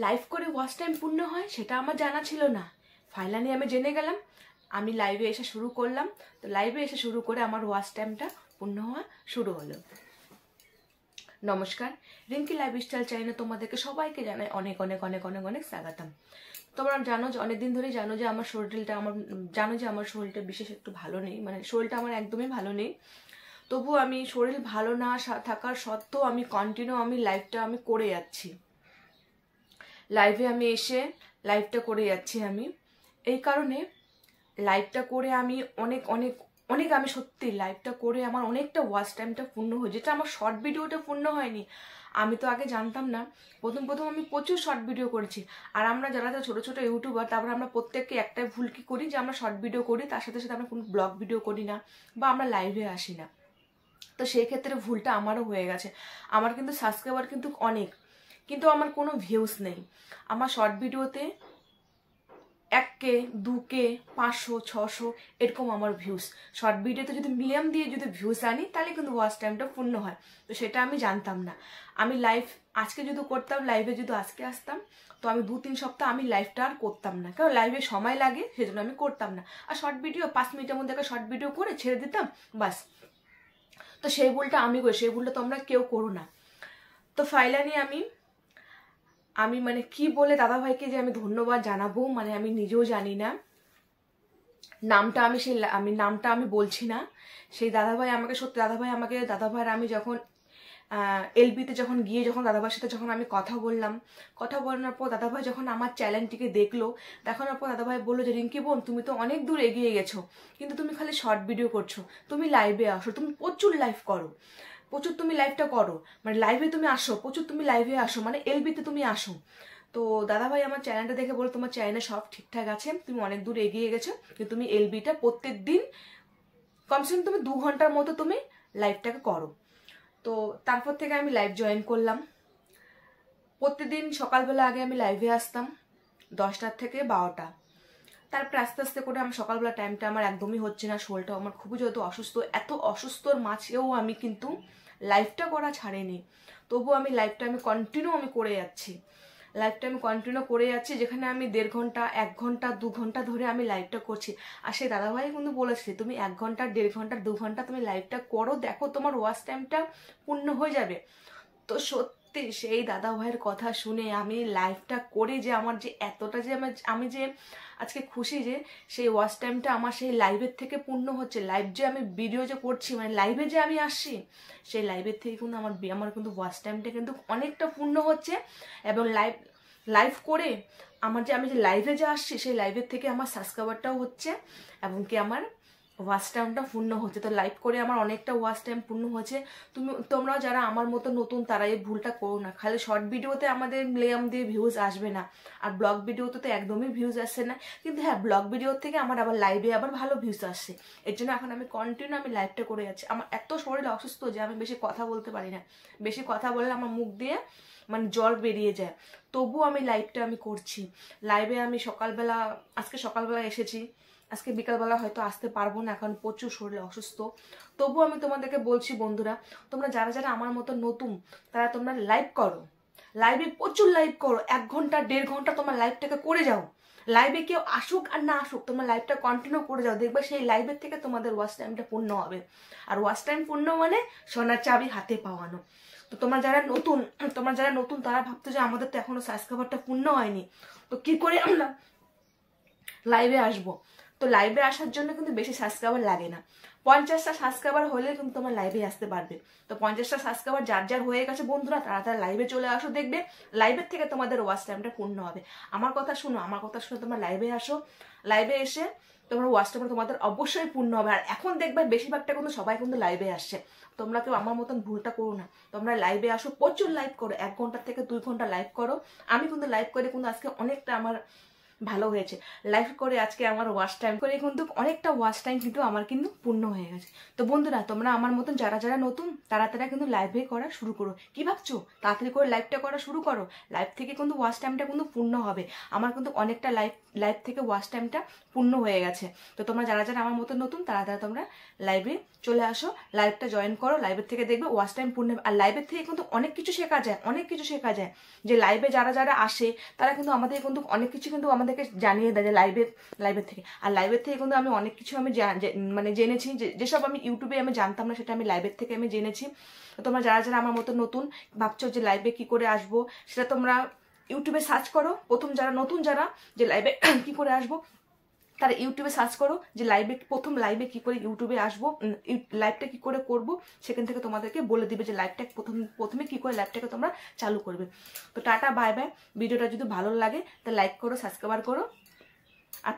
Live করে watch time পূর্ণ হয় সেটা আমার জানা ছিল না। ফাইনালি আমি জেনে গেলাম, আমি লাইভে এসে শুরু করলাম। তো লাইভে এসে শুরু করে আমার ওয়াচ টাইমটা পূর্ণ হওয়া শুরু হলো। নমস্কার, রিঙ্কি লাইফস্টাইল চ্যানেলে তোমাদেরকে সবাইকে জানাই অনেক অনেক অনেক অনেক অনেক স্বাগতম। তোমরা জানো যে অনেকদিন ধরেই জানো যে আমার শরীরটা বিশেষ একটু ভালো নেই, মানে শরীরটা আমার একদমই ভালো নেই। তবু আমি শরীর ভালো না থাকার সত্ত্বেও আমি কন্টিনিউ লাইভটা করে যাচ্ছি। লাইভে আমি এসে লাইভটা করে যাচ্ছি। আমি এই কারণে লাইভটা করে আমি অনেক অনেক অনেক আমি সত্যি লাইভটা করে আমার অনেকটা ওয়াচ টাইমটা পূর্ণ হয়, যেটা আমার শর্ট ভিডিওটা পূর্ণ হয়নি। আমি তো আগে জানতাম না, প্রথম আমি প্রচুর শর্ট ভিডিও করেছি। আর আমরা যারা ছোটো ছোটো ইউটিউবার, তারপরে আমরা প্রত্যেককে একটাই ভুল কি করি যে আমরা শর্ট ভিডিও করি, তার সাথে সাথে আমরা কোনো ব্লগ ভিডিও করি না বা আমরা লাইভে আসি না। তো সেই ক্ষেত্রে ভুলটা আমারও হয়ে গেছে। আমার কিন্তু সাবস্ক্রাইবার কিন্তু অনেক, কিন্তু আমার কোনো ভিউজ নেই। আমার শর্ট ভিডিওতে 1K 2K 500 600 এরকম আমার ভিউজ। শর্ট ভিডিওতে যদি মিলিয়ন দিয়ে যদি ভিউজ আনি তাহলে কিন্তু ওয়াচ টাইমটা পূর্ণ হয়। তো সেটা আমি জানতাম না। আমি লাইভ আজকে যদি করতাম, লাইভে যদি আজকে আসতাম, তো আমি 2-3 সপ্তাহ আমি লাইভটা আর করতাম না, কারণ লাইভে সময় লাগে, সেজন্য আমি করতাম না। আর শর্ট ভিডিও 5 মিনিটের মধ্যে একটা শর্ট ভিডিও করে ছেড়ে দিতাম, বাস। তো সেই ভুলটা আমি করি, সেই ভুলটা তোমরা কেউ করো না। তো ফাইনালি আমি মানে কি বলে দাদাভাইকে যে আমি ধন্যবাদ জানাবো, মানে আমি নিজেও জানি না। নামটা আমি বলছি না। সেই দাদাভাই আমাকে সত্যি দাদাভাইয়ের আমি যখন এলবিতে যখন গিয়ে দাদাভাইয়ের সাথে যখন আমি কথা বলার পর দাদাভাই যখন আমার চ্যানেলটিকে দেখানোর পর দাদাভাই বললো যে রিঙ্কি বোন, তুমি তো অনেক দূর এগিয়ে গেছো, কিন্তু তুমি খালি শর্ট ভিডিও করছো, তুমি লাইভে আসো, তুমি প্রচুর লাইভ করো, প্রচুর তুমি লাইভটা করো, মানে লাইভে তুমি আসো, প্রচুর তুমি লাইভে আসো, মানে এলবিতে তুমি আসো। তো দাদাভাই আমার চ্যানেলটা দেখে বলো, তোমার চ্যানেলে সব ঠিকঠাক আছে, তুমি অনেক দূর এগিয়ে গেছো, কিন্তু তুমি এলবিটা প্রত্যেক দিন কমসে কম তুমি 2 ঘন্টার মতো তুমি লাইভটাকে করো। তো তারপর থেকে আমি লাইভ জয়েন করলাম। প্রতিদিন সকালবেলা আগে আমি লাইভে আসতাম 10টা থেকে 12টা। তারপর আস্তে আস্তে করে আমার সকালবেলা টাইমটা আমার একদমই হচ্ছে না, শরীরটা আমার খুবই যত অসুস্থ, এত অসুস্থর মাঝেও আমি কিন্তু লাইভটা করা ছাড়িনি। তবু আমি লাইভটা কন্টিনিউ করে যাচ্ছি। যেখানে আমি 1.5 ঘন্টা 1 ঘন্টা 2 ঘন্টা ধরে আমি লাইভটা করছি। আর সেই দাদাভাই কিন্তু বলেছে, তুমি 1 ঘন্টা 1.5 ঘন্টা 2 ঘন্টা তুমি লাইভটা করো, দেখো তোমার ওয়াচ টাইমটা পূর্ণ হয়ে যাবে। তো সত্যি সেই দাদাভাইয়ের কথা শুনে আমি লাইভটা করে যে আমার যে এতটা যে আমি যে আজকে খুশি যে সেই ওয়াচ টাইমটা আমার সেই লাইভের থেকে পূর্ণ হচ্ছে। লাইভ যে আমি ভিডিও যে করছি, মানে লাইভে যে আমি আসছি, সেই লাইভের থেকে কিন্তু আমার কিন্তু ওয়াচ টাইমটা কিন্তু অনেকটা পূর্ণ হচ্ছে। এবং লাইভ করে আমি যে লাইভে যে আসছি, সেই লাইভের থেকে আমার সাবস্ক্রাইবারটাও হচ্ছে এবং কি আমার ওয়াচ টাইমটা পূর্ণ হচ্ছে। তো লাইভ করে আমার অনেকটা ওয়াচ টাইম পূর্ণ হচ্ছে। তোমরা যারা আমার মতো নতুন, তারা এই ভুলটা করো না। খালি শর্ট ভিডিওতে আমাদের মিলিয়ন দিয়ে ভিউজ আসবে না, আর ব্লগ ভিডিওতে তো একদমই ভিউজ আসছে না। কিন্তু হ্যাঁ, ব্লগ ভিডিওর থেকে আমার আবার লাইভে আবার ভালো ভিউজ আসছে। এর জন্য এখন আমি কন্টিনিউ লাইভটা করে যাচ্ছি। আমার এত শরীর অসুস্থ যে আমি বেশি কথা বলতে পারি না। বেশি কথা বললে আমার মুখ দিয়ে মানে জল বেরিয়ে যায়। তবু আমি লাইভটা করছি। লাইভে আমি আজকে সকালবেলা এসেছি, আজকে বিকালবেলা হয়তো আসতে পারবো না, এখন প্রচুর শরীর অসুস্থ। তবু আমি তোমাদেরকে বলছি বন্ধুরা, তোমরা যারা যারা আমার মতো নতুন, তারা তোমরা লাইভ করো, লাইভে প্রচুর লাইভ করো, 1 ঘন্টা 1.5 ঘন্টা তোমার লাইভটাকে করে যাও। লাইভে কেউ আসুক আর না আসুক, তোমরা লাইভটা কন্টিনিউ করে যাও, দেখবে সেই লাইভের থেকে তোমাদের ওয়াচ টাইমটা পূর্ণ হবে। আর ওয়াচ টাইম পূর্ণ মানে সোনার চাবি হাতে পাওয়ানো। তো তোমরা যারা নতুন তারা ভাবতো যে আমাদের তো এখনো সাবস্ক্রাইবারটা পূর্ণ হয়নি, তো কি করে আমরা লাইভে আসবো। তো লাইভে আসার জন্য কিন্তু বেশি সাবস্ক্রাইবার লাগে না, 50টা সাবস্ক্রাইবার হলে কিন্তু তোমার লাইভে আসতে পারবে। তো 50টা সাবস্ক্রাইবার যার হয়ে গেছে বন্ধুরা, তারা লাইভে চলে আসো, দেখবে লাইভের থেকে তোমাদের ওয়াচ টাইমটা পূর্ণ হবে। আমার কথা শুনো তোমরা লাইভে আসো, লাইভে এসে তোমার ওয়াচ টাইমটা তোমাদের অবশ্যই পূর্ণ হবে। আর এখন দেখবে বেশিরভাগটা কিন্তু সবাই কিন্তু লাইভে আসছে। তোমরা কেউ আমার মতন ভুলটা করো না, তোমরা লাইভে আসো, প্রচুর লাইভ করো, 1 ঘন্টা থেকে 2 ঘন্টা লাইভ করো। আমি কিন্তু লাইভ করে কিন্তু আজকে অনেকটা আমার ভালো হয়েছে। লাইভ করে আজকে আমার ওয়াচ টাইম করে কিন্তু অনেকটা ওয়াচ টাইম কিন্তু আমার কিন্তু পূর্ণ হয়ে গেছে। তো বন্ধুরা, তোমরা আমার মতন যারা যারা নতুন তারা কিন্তু লাইভে করা শুরু করো। কি ভাবছো? তাড়াতাড়ি করে লাইভটা করা শুরু করো। লাইভ থেকে কিন্তু ওয়াচ টাইমটা কিন্তু পূর্ণ হবে। আমার কিন্তু অনেকটা লাইভ থেকে ওয়াচ টাইমটা পূর্ণ হয়ে গেছে। তো তোমরা যারা যারা আমার মতন নতুন তারা তোমরা লাইভে চলে আসো, লাইভটা জয়েন করো, লাইভের থেকে দেখবে ওয়াচ টাইম পূর্ণ হবে। আর লাইভের থেকে কিন্তু অনেক কিছু শেখা যায়, অনেক কিছু শেখা যায়। যে লাইভে যারা যারা আসে তারা কিন্তু আমাদের কিন্তু অনেক কিছু কিন্তু আমাদেরকে জানিয়ে দেয় যে লাইভের থেকে। আর লাইভের থেকে কিন্তু আমি অনেক কিছু আমি মানে জেনেছি, যেসব আমি ইউটিউবে আমি জানতাম না সেটা আমি লাইভের থেকে আমি জেনেছি। তো তোমরা যারা যারা আমার মতো নতুন ভাবছো যে লাইভে কি করে আসবো, সেটা তোমরা ইউটিউবে সার্চ করো। প্রথম যারা নতুন যারা যে লাইভে কি করে আসবো, তারা ইউটিউবে সার্চ করো যে প্রথম লাইভে কি করে ইউটিউবে আসবো, লাইভটা কি করে করব, সেখান থেকে তোমাদেরকে বলে দিবে যে লাইভটা প্রথমে কি করে লাইভটাকে তোমরা চালু করবে। তো টাটা, বাই বাই। ভিডিওটা যদি ভালো লাগে তাহলে লাইক করো, সাবস্ক্রাইব করো, আর